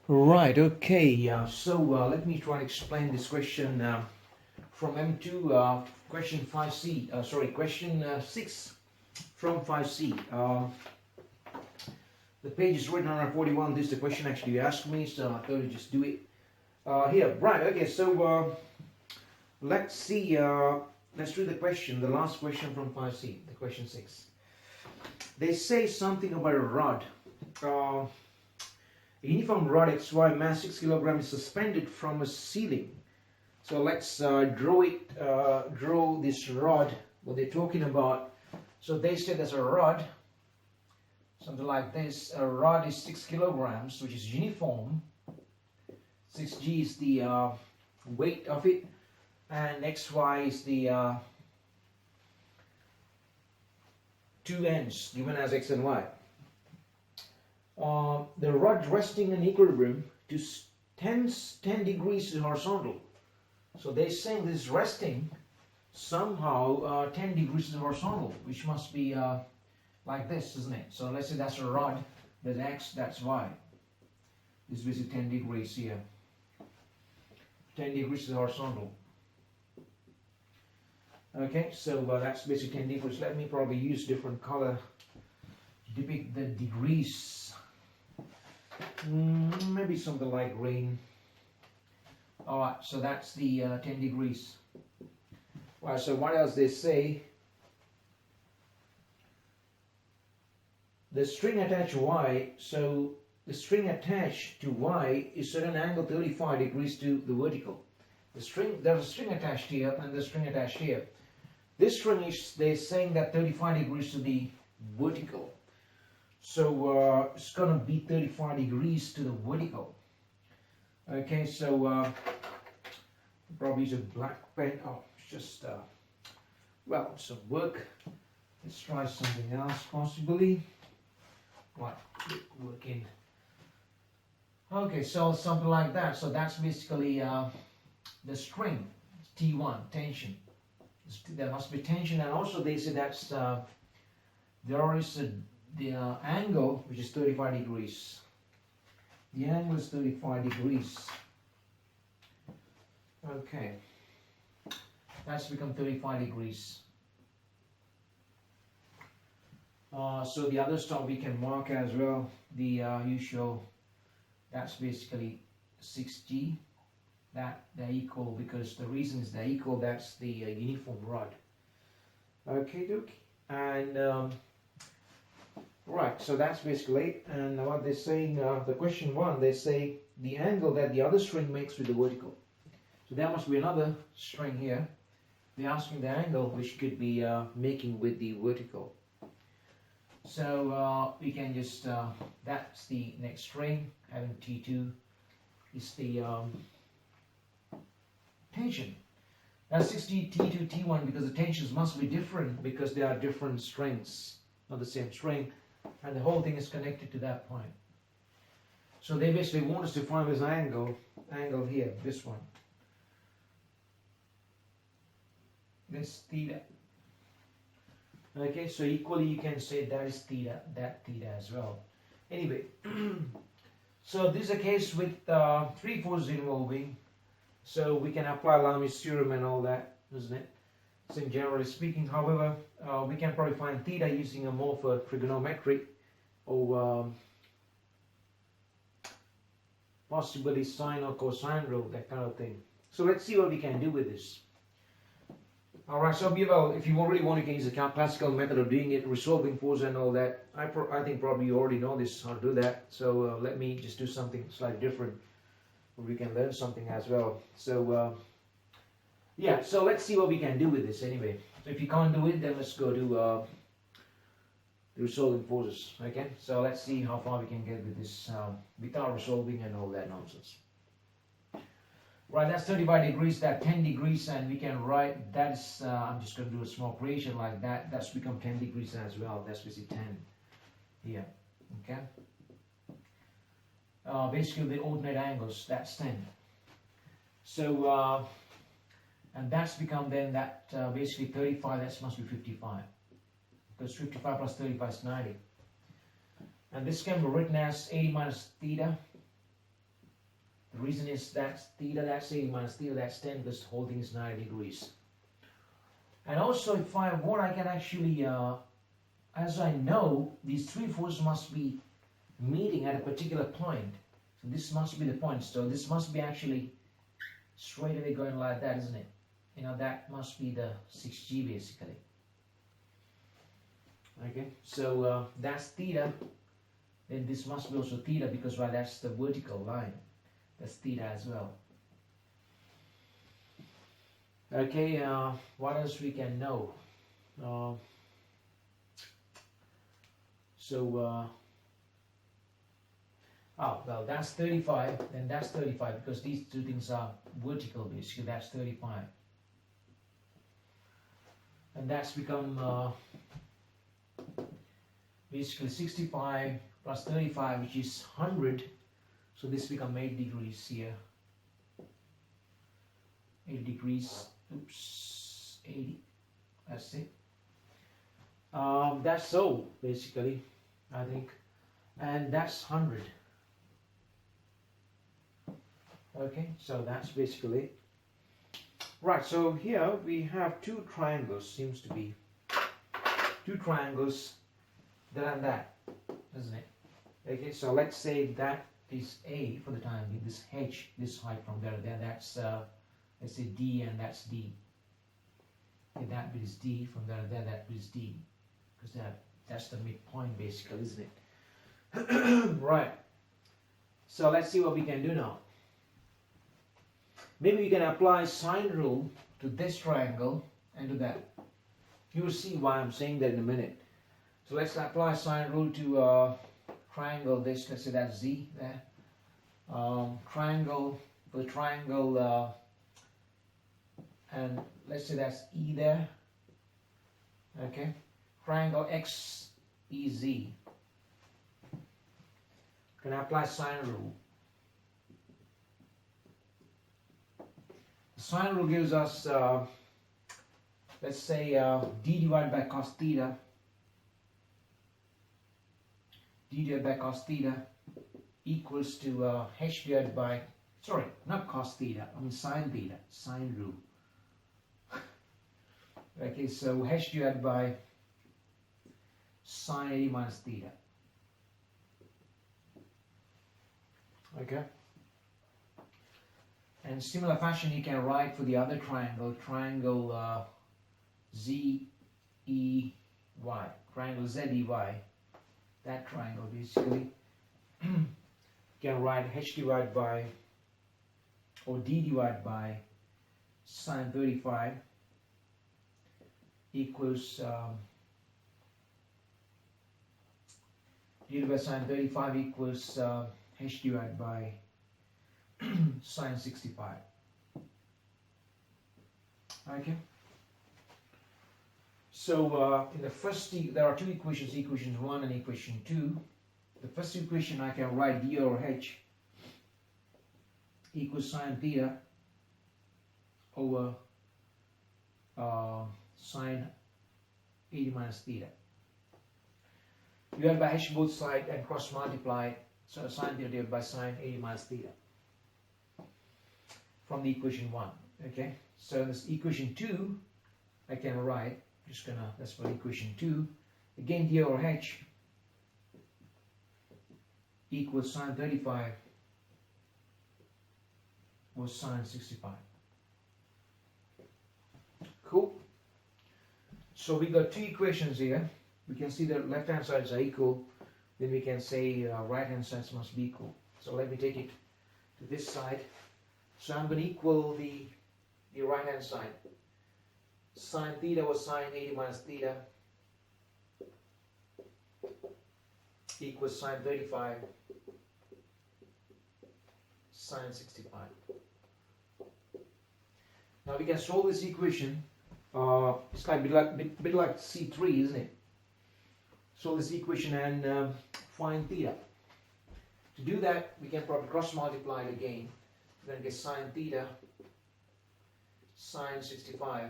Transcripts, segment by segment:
Right, okay. So let me try to explain this question from M2, question 5C. Sorry, question 6 from 5C. The page is written on 41. This is the question actually you asked me, so I thought I'd just do it here. Right, okay, so let's see. Let's do the question, the last question from 5C, the question 6. They say something about a rod. A uniform rod XY mass 6 kilograms is suspended from a ceiling. So let's draw this rod, what they're talking about. So they say there's a rod, something like this. A rod is 6 kilograms, which is uniform. 6g is the weight of it, and xy is the two ends given as x and y. The rod resting in equilibrium to 10 degrees horizontal. So they're saying this resting somehow 10 degrees horizontal, which must be like this, isn't it? So let's say that's a rod, that's x, that's y. This is basically 10 degrees here. 10 degrees horizontal. Okay, so that's basically 10 degrees. Let me probably use different color to depict the degrees. Maybe something like green. Alright, so that's the 10 degrees. Right, so what else they say? The string attached to y, so the string attached to y is at an angle 35 degrees to the vertical. There's a string attached here and the string attached here. This string is, they're saying that 35 degrees to the vertical. So it's going to be 35 degrees to the vertical. Okay, so probably use a black pen. Oh, it's just, well, some work. Let's try something else possibly. Right, working. Okay, so something like that. So that's basically the string, T1, tension. There must be tension, and also they say that's there is the angle which is 35 degrees. The angle is 35 degrees. Okay, that's become 35 degrees. So the other stuff we can mark as well. The usual, that's basically 6G. That they're equal because the reason is they're equal. That's the uniform rod. Okay, Duke. And right, so that's basically it. And what they're saying, the question one, they say the angle that the other string makes with the vertical. So there must be another string here. They're asking the angle which could be making with the vertical. So we can just, that's the next string, having T2 is the tension. That's 6G, T2, T1 because the tensions must be different because they are different strings, not the same string, and the whole thing is connected to that point. So they basically want us to find this angle here, this one. This theta. Okay, so equally you can say that is theta, that theta as well. Anyway, so this is a case with three forces involving. So we can apply Lami's theorem and all that, isn't it? So generally speaking, however, we can probably find theta using a more for trigonometric or possibly sine or cosine rule, that kind of thing. So let's see what we can do with this. Alright, so if you already want to use the classical method of doing it, resolving force and all that, I think probably you already know this, how to do that. So let me just do something slightly different. We can learn something as well. So yeah, so let's see what we can do with this anyway. So if you can't do it, then let's go to the resolving forces. Okay, so let's see how far we can get with this without resolving and all that nonsense. Right, that's 35 degrees, that's 10 degrees, and we can write that's I'm just going to do a small creation like that. That's become 10 degrees as well. That's basically 10 here. Okay. Basically the ordinate angles, that's 10. So and that's become then that basically 35, that must be 55, because 55 plus 35 is 90, and this can be written as 80 minus theta The reason is that's theta, that's 80 minus theta, that's 10, because the whole thing is 90 degrees. And also if I want, I can actually, as I know, these three forces must be meeting at a particular point. So this must be the point. So this must be actually straight away going like that, isn't it? You know, that must be the 6G basically. Okay, so that's theta. Then this must be also theta, because right, that's the vertical line. That's theta as well. Okay, what else we can know? Oh, well, that's 35, then that's 35, because these two things are vertical basically. That's 35. And that's become basically 65 plus 35, which is 100. So this become 8 degrees here. 8 degrees. Oops. 80. That's it. That's so basically, I think. And that's 100. Okay, so that's basically it. Right, so here we have two triangles, seems to be. Two triangles that and that, isn't it? Okay, so let's say that is A for the time being, this H, this height from there to there, that's, let's say D, and that's D. Okay, that bit is D, from there to there, that bit is D. Because that's the midpoint basically, isn't it? Right. So let's see what we can do now. Maybe we can apply sine rule to this triangle and to that. You will see why I'm saying that in a minute. So let's apply sine rule to triangle this, let's say that's Z there. Triangle, for the triangle, and let's say that's E there. Okay. Triangle XEZ. Can I apply sine rule? Sine rule gives us, let's say, d divided by cos theta. D divided by cos theta equals to h divided by, sorry, not cos theta, I mean sine theta, sine rule. Okay, so h divided by sine 80 minus theta. Okay. And similar fashion you can write for the other triangle, triangle ZEY, triangle ZEY, that triangle basically. You can write h divided by, or d divided by sine 35 equals d divided by sine 35 equals h divided by sine 65. Okay. So in the first, there are two equations, equation 1 and equation 2. The first equation I can write d over h equals sine theta over sine 80 minus theta. Divided by h both sides and cross multiply, so sine theta divided by sine 80 minus theta from the equation 1. Okay, so in this equation 2 I can write, just gonna, that's for equation 2, again d over h equals sine 35 or sine 65. Cool. So we got two equations here. We can see the left hand sides are equal, then we can say right hand sides must be equal. So let me take it to this side. So I'm going to equal the right hand side. Sine theta was sine 80 minus theta equals sine 35 sine 65. Now we can solve this equation. It's like bit like C3, isn't it? Solve this equation and find theta. To do that, we can probably cross multiply it again. We're going to get sine theta sine 65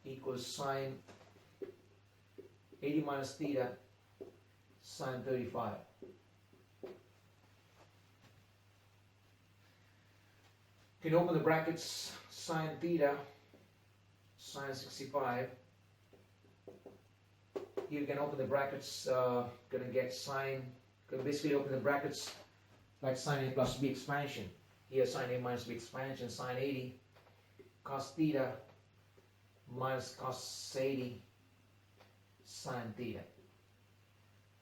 equals sine 80 minus theta sine 35. You can open the brackets, sine theta, sine 65. Here you can open the brackets, gonna get sine, gonna basically open the brackets like sine A plus B expansion. Here sine A minus B expansion, sine 80, cos theta minus cos 80, sine theta.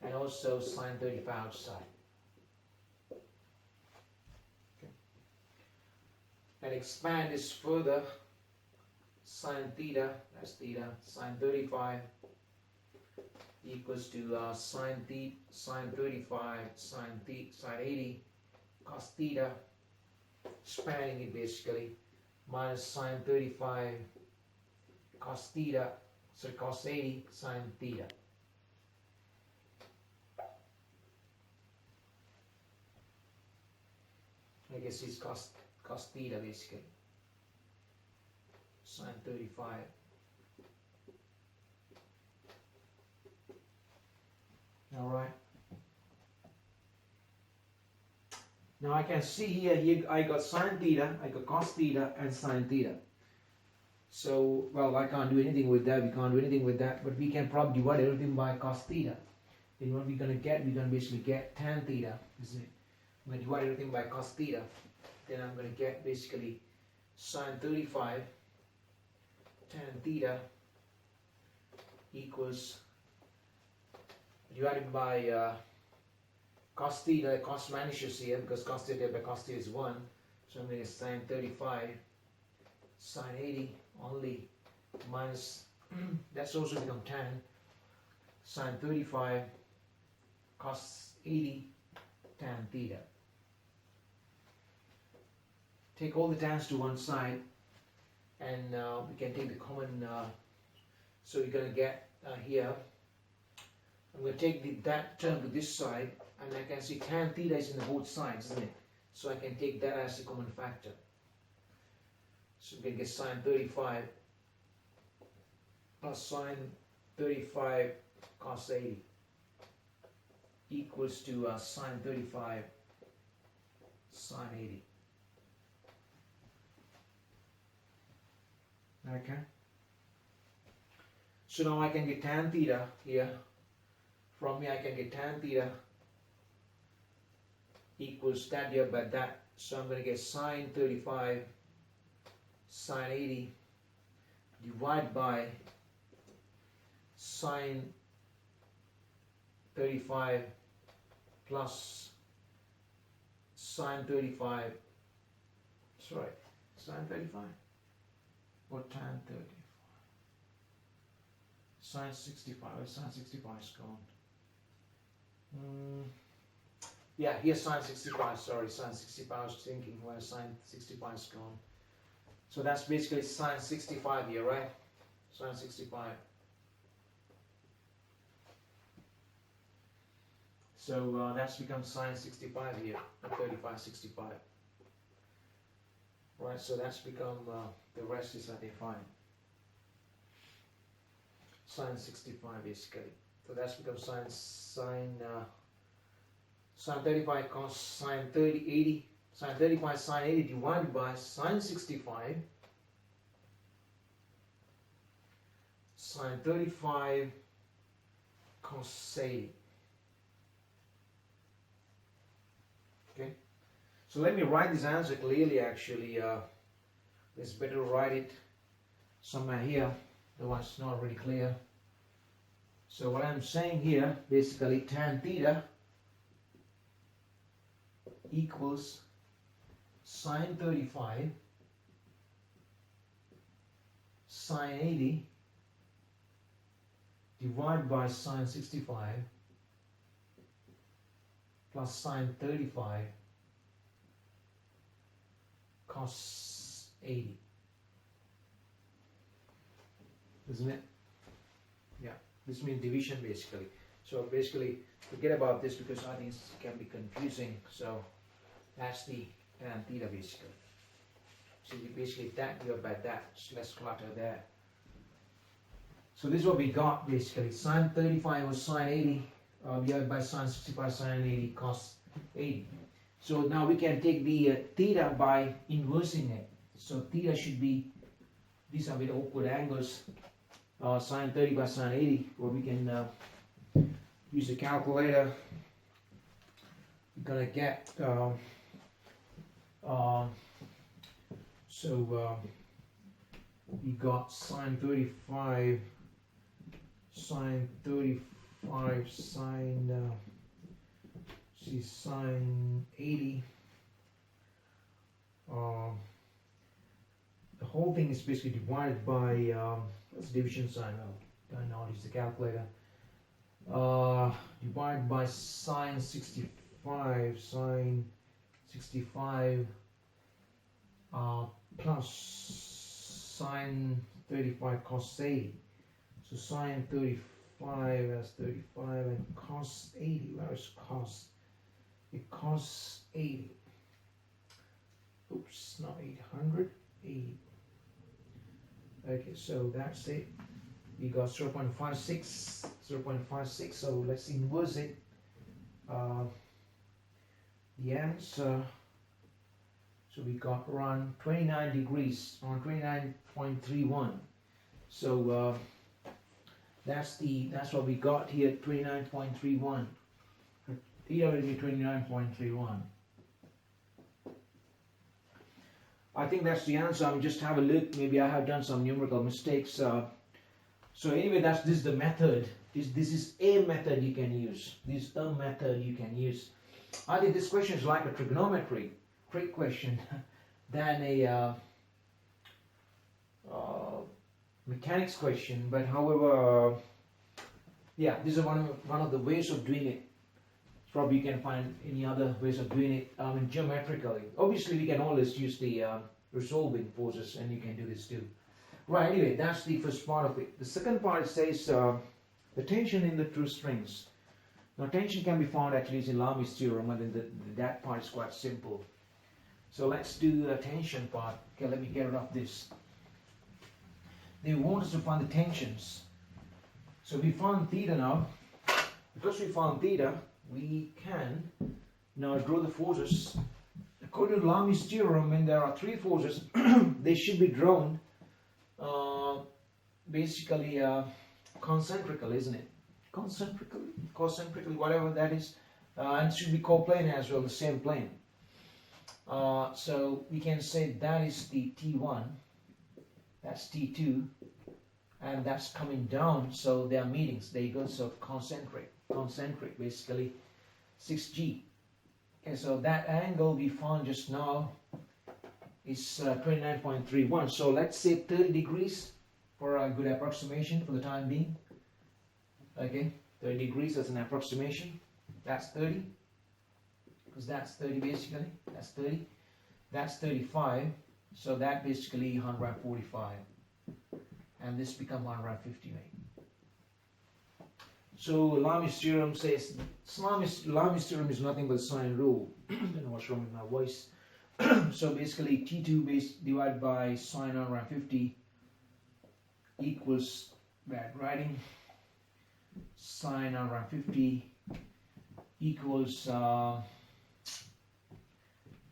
And also sine 35 outside. Okay. And expand this further, sine theta, that's theta, sine 35 equals to sine 35, sine 80, cos theta, expanding it basically, minus sine 35, cos theta, so cos 80, sine theta. I guess it's cos theta basically, sine 35. All right. Now I can see here I got sine theta, I got cos theta, and sine theta. So, well, I can't do anything with that, we can't do anything with that, but we can probably divide everything by cos theta. Then what we're going to get, we're going to basically get tan theta, isn't it? I'm going to divide everything by cos theta, then I'm going to get basically sine 35 tan theta equals divided by cos theta, cos vanishes here because cos theta by cos theta is 1, so I'm going to get sine 35 sine 80 only minus that's also become tan sine 35 cos 80 tan theta. Take all the tans to one side and we can take the common, so you're going to get here, I'm going to take that term to this side and I can see tan theta is in the both sides, isn't it? So I can take that as a common factor. So we can get sine 35 plus sine 35 cos 80 equals to sine 35 sine 80. Okay. So now I can get tan theta here. From here I can get tan theta equals that here by that. So I'm going to get sine 35 sine 80 divided by sine 35 plus sine 35, sorry, sine 35 or tan 35, sine 65, sine 65 is gone. Yeah, here's sine 65, sorry, sine 65, I was thinking where sine 65 is gone. So that's basically sine 65 here, right? Sine 65. So that's become sine 65 here, 35, 65. Right, so that's become, the rest is defined. Sine 65 basically. So that's become sine 35 cos sine 80, sine 35 sine 80 divided by sine 65 sine 35 cos 80. Okay, so let me write this answer clearly actually. It's better to write it somewhere here, otherwise it's not really clear. So what I'm saying here, basically tan theta equals sine 35 sine 80 divided by sine 65 plus sine 35 cos 80. Isn't it? Yeah, this means division basically. So basically forget about this because I think it can be confusing. So that's the tan theta basically. So you basically that you by that, so less clutter there. So this is what we got basically. Sine 35 was sine 80 divided by sine 65 sine 80 cos 80. So now we can take the theta by inversing it. So theta should be, these are a bit awkward angles, sine 30 by sine 80, or we can use the calculator. We're gonna get we got sine 35, sine 35, sine sine 80. The whole thing is basically divided by what's division sign? Oh, don't know how to use the calculator. Divided by sine 65, sine 65 plus sine 35 cos 80. So sine 35 as 35 and cos 80. Where is cos? It cos 80. Oops, not 800, 80. Okay, so that's it. We got 0.56, 0.56. So let's inverse it. The answer. So we got around 29 degrees, on 29.31. So that's what we got here, 29.31. Theta will be 29.31. I think that's the answer. I'm just have a look. Maybe I have done some numerical mistakes. So anyway, this is the method. This is a method you can use. This is a method you can use. I think this question is like a trigonometry question than a mechanics question. But however, yeah, this is one of the ways of doing it. Probably you can find any other ways of doing it geometrically. Obviously, we can always use the resolving forces, and you can do this too. Right, anyway, that's the first part of it. The second part says the tension in the two strings. Now, tension can be found actually using Lami's theorem, and then that part is quite simple. So let's do the tension part. Okay, let me get rid of this. They want us to find the tensions. So we found theta now. Because we found theta, we can now draw the forces. According to Lami's theorem, when there are three forces, they should be drawn basically concentrically, isn't it? Concentrically, whatever that is. And it should be coplanar as well, the same plane. So we can say that is the T1, that's T2, and that's coming down, so they are meetings. They go so concentric basically 6G. Okay, so that angle we found just now is 29.31. So let's say 30 degrees for a good approximation for the time being. Okay, 30 degrees as an approximation. That's 30. Because that's 30 basically. That's 30. That's 35. So that basically 145. And this becomes 150, right? So Lami's theorem says, Lami's theorem is nothing but sine rule. I don't know what's wrong with my voice. So basically T2 divided by sine 150 equals, bad writing, sine 150 equals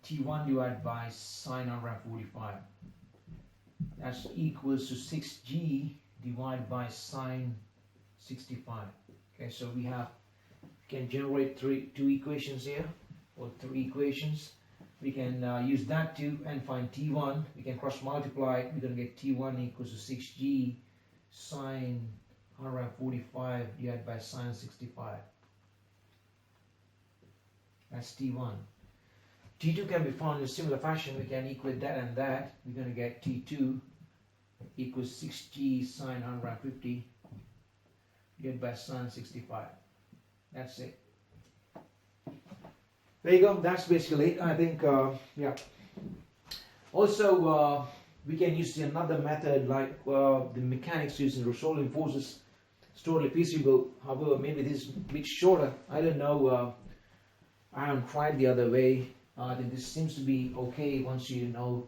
T1 divided by sine 145. That's equals to 6G divided by sine 65. Okay, so we can generate two equations here, or three equations. We can use that too and find T1. We can cross multiply. We're going to get T1 equals to 6G sine 145 divided by sine 65. That's T1. T2 can be found in a similar fashion. We can equate that and that. We're going to get T2 equals 6G sine 150 divided by sine 65. That's it. There you go. That's basically it. I think, yeah. Also, we can use another method like the mechanics using resolving forces. It's totally feasible. However, maybe this is a bit shorter. I don't know. I haven't tried the other way. I think this seems to be okay once you know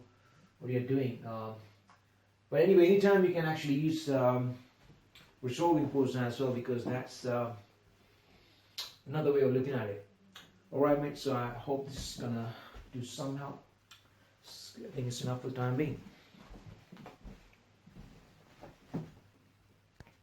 what you're doing. But anyway, anytime you can actually use resolving forces as well, because that's another way of looking at it. Alright mate, so I hope this is gonna do some help. I think it's enough for the time being.